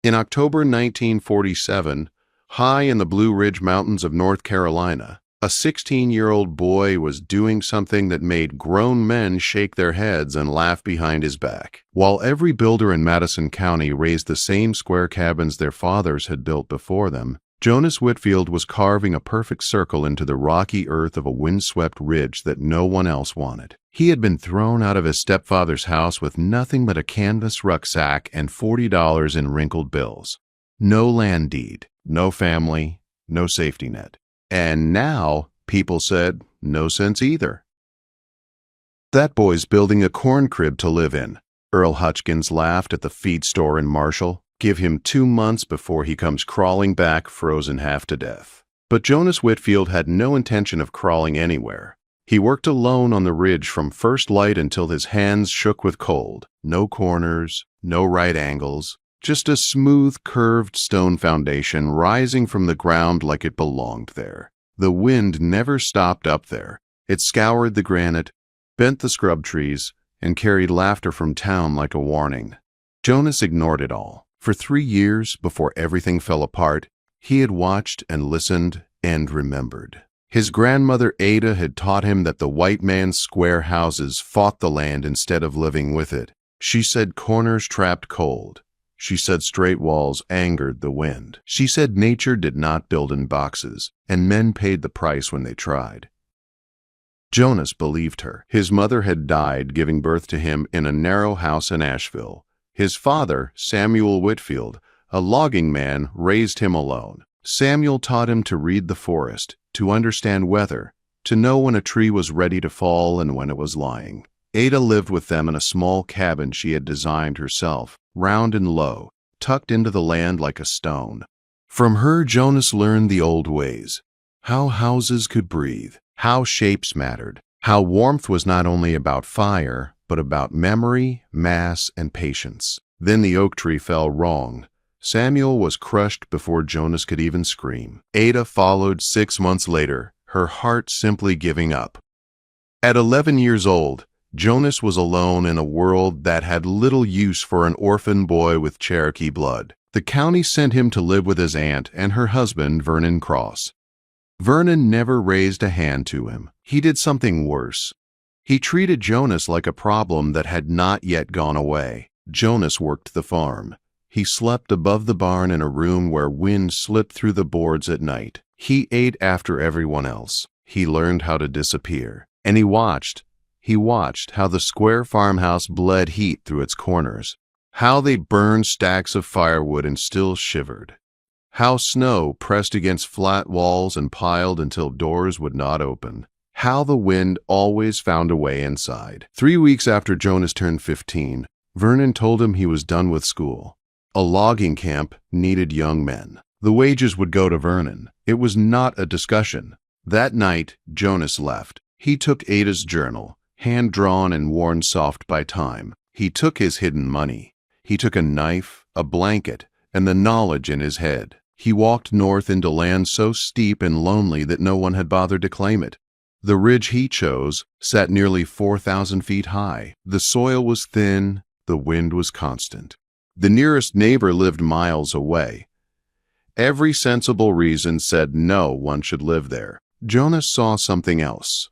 In October 1947, high in the Blue Ridge Mountains of North Carolina, a 16-year-old boy was doing something that made grown men shake their heads and laugh behind his back. While every builder in Madison County raised the same square cabins their fathers had built before them, Jonas Whitfield was carving a perfect circle into the rocky earth of a windswept ridge that no one else wanted. He had been thrown out of his stepfather's house with nothing but a canvas rucksack and $40 in wrinkled bills. No land deed, no family, no safety net. And now, people said, no sense either. That boy's building a corn crib to live in. Earl Hutchkins laughed at the feed store in Marshall. Give him 2 months before he comes crawling back, frozen half to death. But Jonas Whitfield had no intention of crawling anywhere. He worked alone on the ridge from first light until his hands shook with cold. No corners, no right angles, just a smooth, curved stone foundation rising from the ground like it belonged there. The wind never stopped up there. It scoured the granite, bent the scrub trees, and carried laughter from town like a warning. Jonas ignored it all. For 3 years, before everything fell apart, he had watched and listened and remembered. His grandmother Ada had taught him that the white man's square houses fought the land instead of living with it. She said corners trapped cold. She said straight walls angered the wind. She said nature did not build in boxes, and men paid the price when they tried. Jonas believed her. His mother had died giving birth to him in a narrow house in Asheville. His father, Samuel Whitfield, a logging man, raised him alone. Samuel taught him to read the forest, to understand weather, to know when a tree was ready to fall and when it was lying. Ada lived with them in a small cabin she had designed herself, round and low, tucked into the land like a stone. From her, Jonas learned the old ways, how houses could breathe, how shapes mattered, how warmth was not only about fire, but about memory, mass, and patience. Then the oak tree fell wrong. Samuel was crushed before Jonas could even scream. Ada followed 6 months later, her heart simply giving up. At 11 years old, Jonas was alone in a world that had little use for an orphan boy with Cherokee blood. The county sent him to live with his aunt and her husband, Vernon Cross. Vernon never raised a hand to him. He did something worse. He treated Jonas like a problem that had not yet gone away. Jonas worked the farm. He slept above the barn in a room where wind slipped through the boards at night. He ate after everyone else. He learned how to disappear. And he watched how the square farmhouse bled heat through its corners, how they burned stacks of firewood and still shivered, how snow pressed against flat walls and piled until doors would not open, how the wind always found a way inside. 3 weeks after Jonas turned 15, Vernon told him he was done with school. A logging camp needed young men. The wages would go to Vernon. It was not a discussion. That night, Jonas left. He took Ada's journal, hand-drawn and worn soft by time. He took his hidden money. He took a knife, a blanket, and the knowledge in his head. He walked north into land so steep and lonely that no one had bothered to claim it. The ridge he chose sat nearly 4,000 feet high. The soil was thin, the wind was constant. The nearest neighbor lived miles away. Every sensible reason said no one should live there. Jonas saw something else.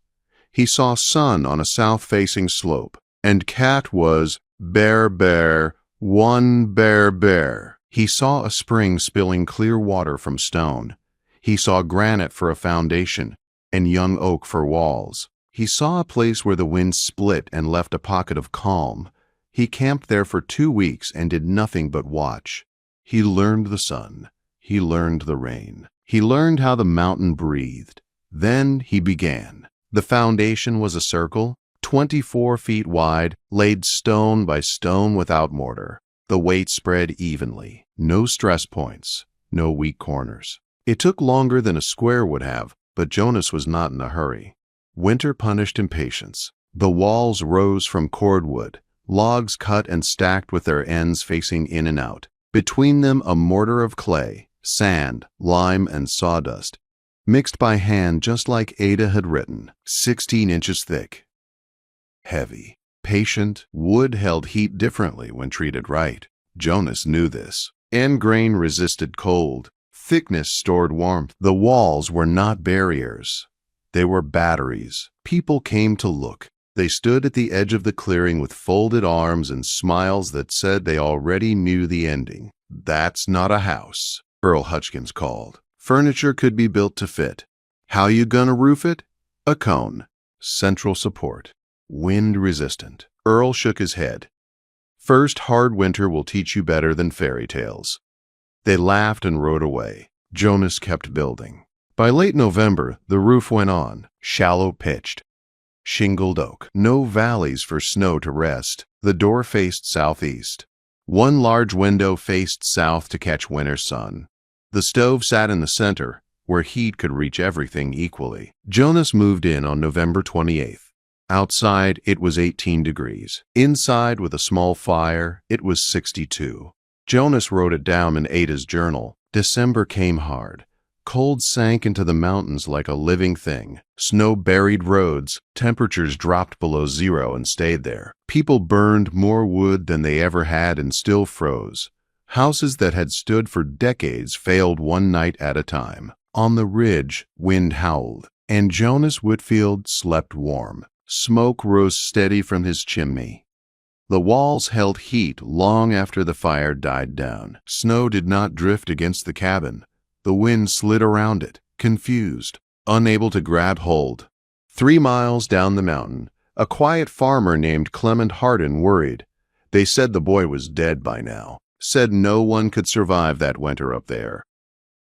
He saw sun on a south-facing slope, and cat was bear, one bear. He saw a spring spilling clear water from stone. He saw granite for a foundation, and young oak for walls. He saw a place where the wind split and left a pocket of calm. He camped there for 2 weeks and did nothing but watch. He learned the sun. He learned the rain. He learned how the mountain breathed. Then he began. The foundation was a circle, 24 feet wide, laid stone by stone without mortar. The weight spread evenly. No stress points, no weak corners. It took longer than a square would have, but Jonas was not in a hurry. Winter punished impatience. The walls rose from cordwood, logs cut and stacked with their ends facing in and out. Between them a mortar of clay, sand, lime, and sawdust, mixed by hand just like Ada had written, 16 inches thick. Heavy, patient, wood held heat differently when treated right. Jonas knew this. End grain resisted cold. Thickness stored warmth. The walls were not barriers. They were batteries. People came to look. They stood at the edge of the clearing with folded arms and smiles that said they already knew the ending. "That's not a house," Earl Hutchins called. "Furniture could be built to fit. How you gonna roof it? A cone. Central support. Wind resistant." Earl shook his head. "First hard winter will teach you better than fairy tales." They laughed and rode away. Jonas kept building. By late November, the roof went on, shallow pitched, shingled oak. No valleys for snow to rest. The door faced southeast. One large window faced south to catch winter sun. The stove sat in the center, where heat could reach everything equally. Jonas moved in on November 28th. Outside, it was 18 degrees. Inside, with a small fire, it was 62. Jonas wrote it down in Ada's journal. December came hard. Cold sank into the mountains like a living thing. Snow buried roads. Temperatures dropped below zero and stayed there. People burned more wood than they ever had and still froze. Houses that had stood for decades failed one night at a time. On the ridge, wind howled, and Jonas Whitfield slept warm. Smoke rose steady from his chimney. The walls held heat long after the fire died down. Snow did not drift against the cabin. The wind slid around it, confused, unable to grab hold. 3 miles down the mountain, a quiet farmer named Clement Hardin worried. They said the boy was dead by now. Said no one could survive that winter up there.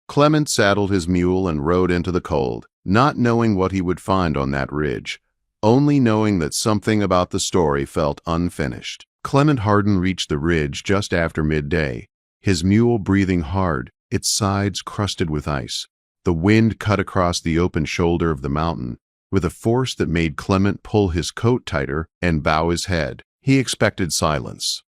Clement saddled his mule and rode into the cold, not knowing what he would find on that ridge, only knowing that something about the story felt unfinished. Clement Hardin reached the ridge just after midday, his mule breathing hard, its sides crusted with ice. The wind cut across the open shoulder of the mountain with a force that made Clement pull his coat tighter and bow his head. He expected silence.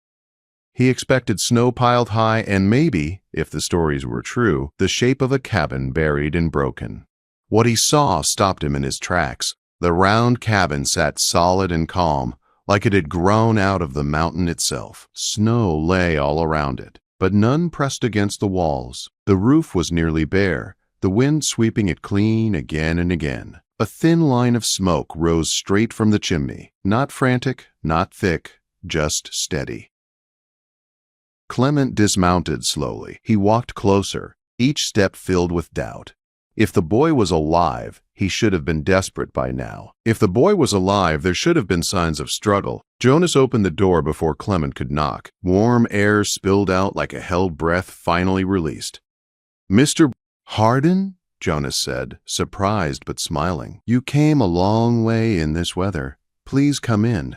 He expected snow piled high and maybe, if the stories were true, the shape of a cabin buried and broken. What he saw stopped him in his tracks. The round cabin sat solid and calm, like it had grown out of the mountain itself. Snow lay all around it, but none pressed against the walls. The roof was nearly bare, the wind sweeping it clean again and again. A thin line of smoke rose straight from the chimney, not frantic, not thick, just steady. Clement dismounted slowly. He walked closer, each step filled with doubt. If the boy was alive, he should have been desperate by now. If the boy was alive, there should have been signs of struggle. Jonas opened the door before Clement could knock. Warm air spilled out like a held breath finally released. "Mr. Hardin?" Jonas said, surprised but smiling. "You came a long way in this weather. Please come in."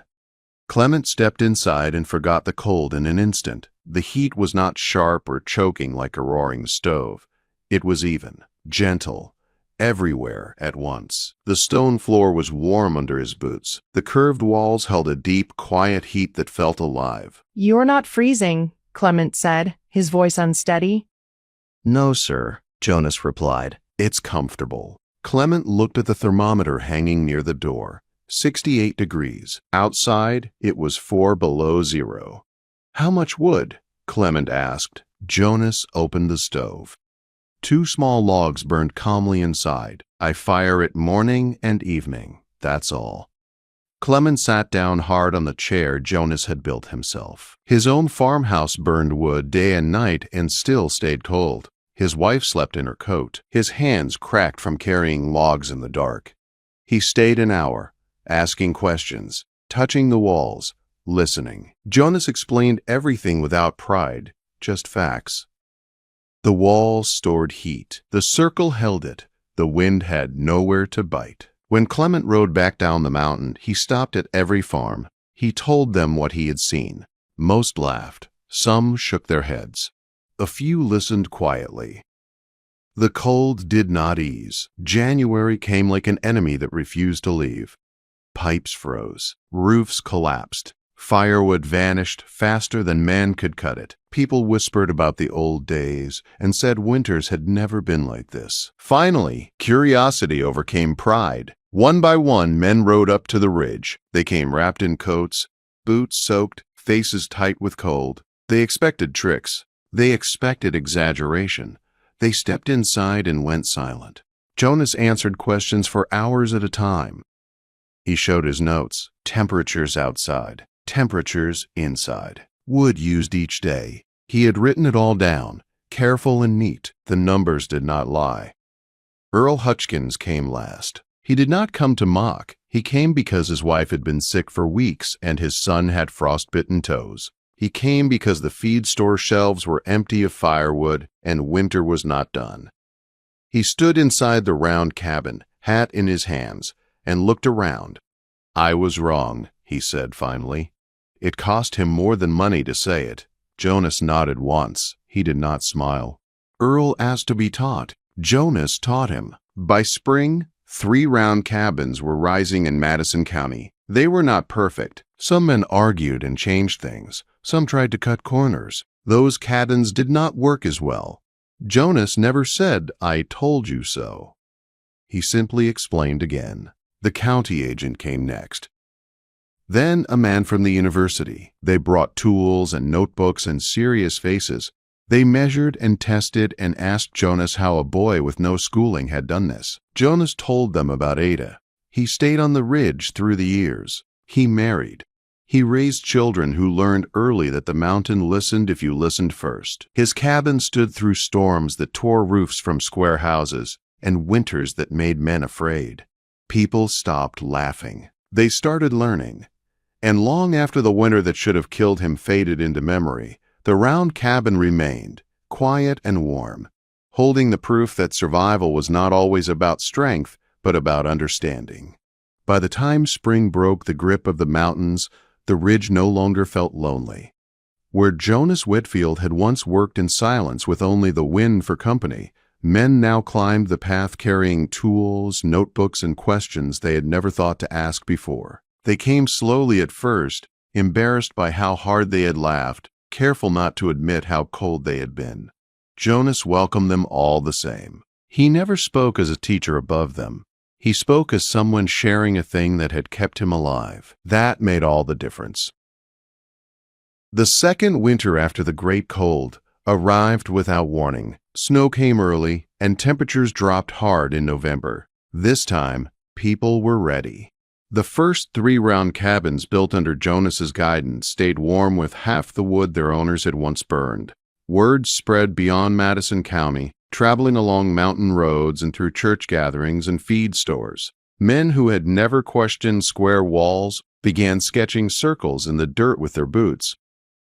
Clement stepped inside and forgot the cold in an instant. The heat was not sharp or choking like a roaring stove. It was even, gentle, everywhere at once. The stone floor was warm under his boots. The curved walls held a deep, quiet heat that felt alive. "You're not freezing," Clement said, his voice unsteady. "No, sir," Jonas replied. "It's comfortable." Clement looked at the thermometer hanging near the door. 68 degrees. Outside, it was 4 below zero. "How much wood?" Clement asked. Jonas opened the stove. 2 small logs burned calmly inside. "I fire it morning and evening. That's all." Clement sat down hard on the chair Jonas had built himself. His own farmhouse burned wood day and night and still stayed cold. His wife slept in her coat. His hands cracked from carrying logs in the dark. He stayed an hour, asking questions, touching the walls, listening. Jonas explained everything without pride, just facts. The walls stored heat. The circle held it. The wind had nowhere to bite. When Clement rode back down the mountain, he stopped at every farm. He told them what he had seen. Most laughed. Some shook their heads. A few listened quietly. The cold did not ease. January came like an enemy that refused to leave. Pipes froze. Roofs collapsed. Firewood vanished faster than man could cut it. People whispered about the old days and said winters had never been like this. Finally, curiosity overcame pride. One by one, men rode up to the ridge. They came wrapped in coats, boots soaked, faces tight with cold. They expected tricks, They expected exaggeration. They stepped inside and went silent. Jonas answered questions for hours at a time. He showed his notes. Temperatures outside, temperatures inside. Wood used each day. He had written it all down, careful and neat. The numbers did not lie. Earl Hutchkins came last. He did not come to mock. He came because his wife had been sick for weeks and his son had frostbitten toes. He came because the feed store shelves were empty of firewood and winter was not done. He stood inside the round cabin, hat in his hands, and looked around. "I was wrong," he said finally. It cost him more than money to say it. Jonas nodded once. He did not smile. Earl asked to be taught. Jonas taught him. By spring, 3 round cabins were rising in Madison County. They were not perfect. Some men argued and changed things. Some tried to cut corners. Those cabins did not work as well. Jonas never said, "I told you so." He simply explained again. The county agent came next. Then a man from the university. They brought tools and notebooks and serious faces. They measured and tested and asked Jonas how a boy with no schooling had done this. Jonas told them about Ada. He stayed on the ridge through the years. He married. He raised children who learned early that the mountain listened if you listened first. His cabin stood through storms that tore roofs from square houses and winters that made men afraid. People stopped laughing. They started learning. And long after the winter that should have killed him faded into memory, the round cabin remained, quiet and warm, holding the proof that survival was not always about strength, but about understanding. By the time spring broke the grip of the mountains, the ridge no longer felt lonely. Where Jonas Whitfield had once worked in silence with only the wind for company, men now climbed the path carrying tools, notebooks, and questions they had never thought to ask before. They came slowly at first, embarrassed by how hard they had laughed, careful not to admit how cold they had been. Jonas welcomed them all the same. He never spoke as a teacher above them. He spoke as someone sharing a thing that had kept him alive. That made all the difference. The second winter after the great cold arrived without warning. Snow came early, and temperatures dropped hard in November. This time, people were ready. The first 3 round cabins built under Jonas's guidance stayed warm with half the wood their owners had once burned. Word spread beyond Madison County, traveling along mountain roads and through church gatherings and feed stores. Men who had never questioned square walls began sketching circles in the dirt with their boots.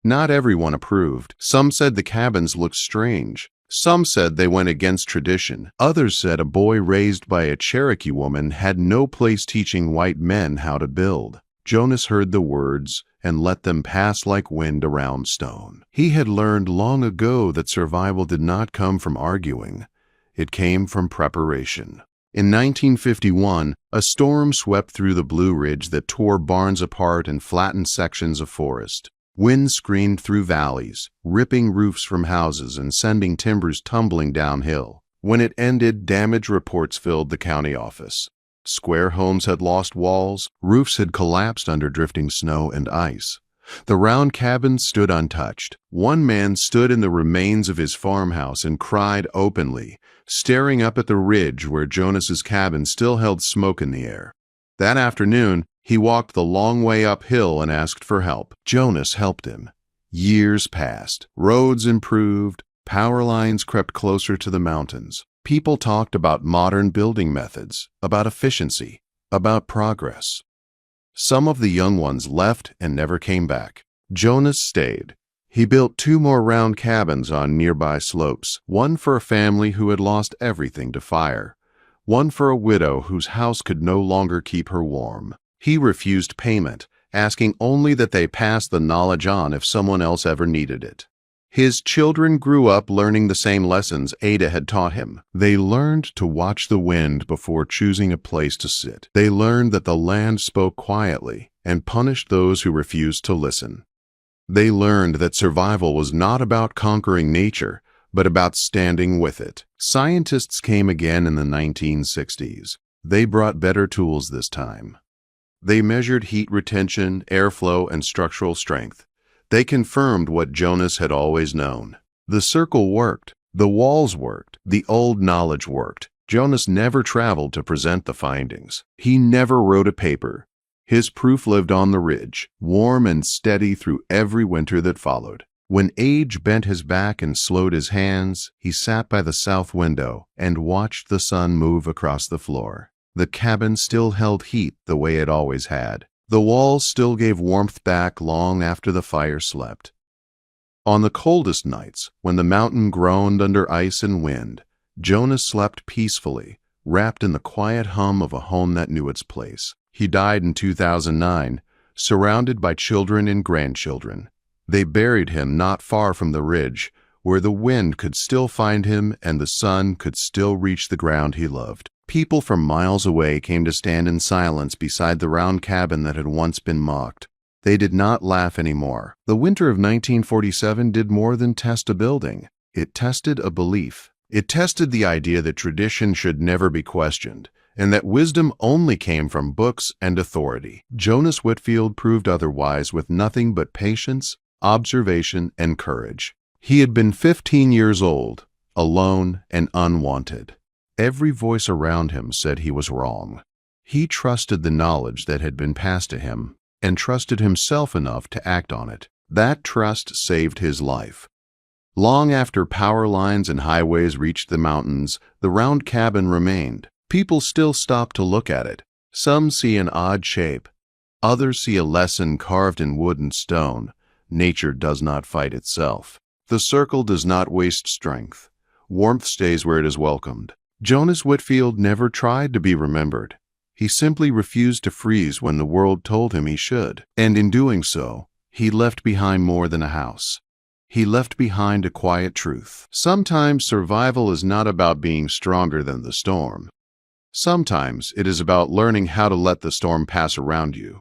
Not everyone approved. Some said the cabins looked strange. Some said they went against tradition. Others said a boy raised by a Cherokee woman had no place teaching white men how to build. Jonas heard the words and let them pass like wind around stone. He had learned long ago that survival did not come from arguing. It came from preparation. In 1951, a storm swept through the Blue Ridge that tore barns apart and flattened sections of forest. Wind screamed through valleys, ripping roofs from houses and sending timbers tumbling downhill. When it ended, damage reports filled the county office. Square homes had lost walls, roofs had collapsed under drifting snow and ice. The round cabins stood untouched. One man stood in the remains of his farmhouse and cried openly, staring up at the ridge where Jonas's cabin still held smoke in the air. That afternoon, he walked the long way uphill and asked for help. Jonas helped him. Years passed. Roads improved. Power lines crept closer to the mountains. People talked about modern building methods, about efficiency, about progress. Some of the young ones left and never came back. Jonas stayed. He built 2 more round cabins on nearby slopes, one for a family who had lost everything to fire, one for a widow whose house could no longer keep her warm. He refused payment, asking only that they pass the knowledge on if someone else ever needed it. His children grew up learning the same lessons Ada had taught him. They learned to watch the wind before choosing a place to sit. They learned that the land spoke quietly and punished those who refused to listen. They learned that survival was not about conquering nature, but about standing with it. Scientists came again in the 1960s. They brought better tools this time. They measured heat retention, airflow, and structural strength. They confirmed what Jonas had always known. The circle worked. The walls worked. The old knowledge worked. Jonas never traveled to present the findings. He never wrote a paper. His proof lived on the ridge, warm and steady through every winter that followed. When age bent his back and slowed his hands, he sat by the south window and watched the sun move across the floor. The cabin still held heat the way it always had. The walls still gave warmth back long after the fire slept. On the coldest nights, when the mountain groaned under ice and wind, Jonas slept peacefully, wrapped in the quiet hum of a home that knew its place. He died in 2009, surrounded by children and grandchildren. They buried him not far from the ridge, where the wind could still find him and the sun could still reach the ground he loved. People from miles away came to stand in silence beside the round cabin that had once been mocked. They did not laugh anymore. The winter of 1947 did more than test a building. It tested a belief. It tested the idea that tradition should never be questioned, and that wisdom only came from books and authority. Jonas Whitfield proved otherwise with nothing but patience, observation, and courage. He had been 15 years old, alone and unwanted. Every voice around him said he was wrong. He trusted the knowledge that had been passed to him, and trusted himself enough to act on it. That trust saved his life. Long after power lines and highways reached the mountains, the round cabin remained. People still stop to look at it. Some see an odd shape. Others see a lesson carved in wood and stone. Nature does not fight itself. The circle does not waste strength. Warmth stays where it is welcomed. Jonas Whitfield never tried to be remembered. He simply refused to freeze when the world told him he should. And in doing so, he left behind more than a house. He left behind a quiet truth. Sometimes survival is not about being stronger than the storm. Sometimes it is about learning how to let the storm pass around you.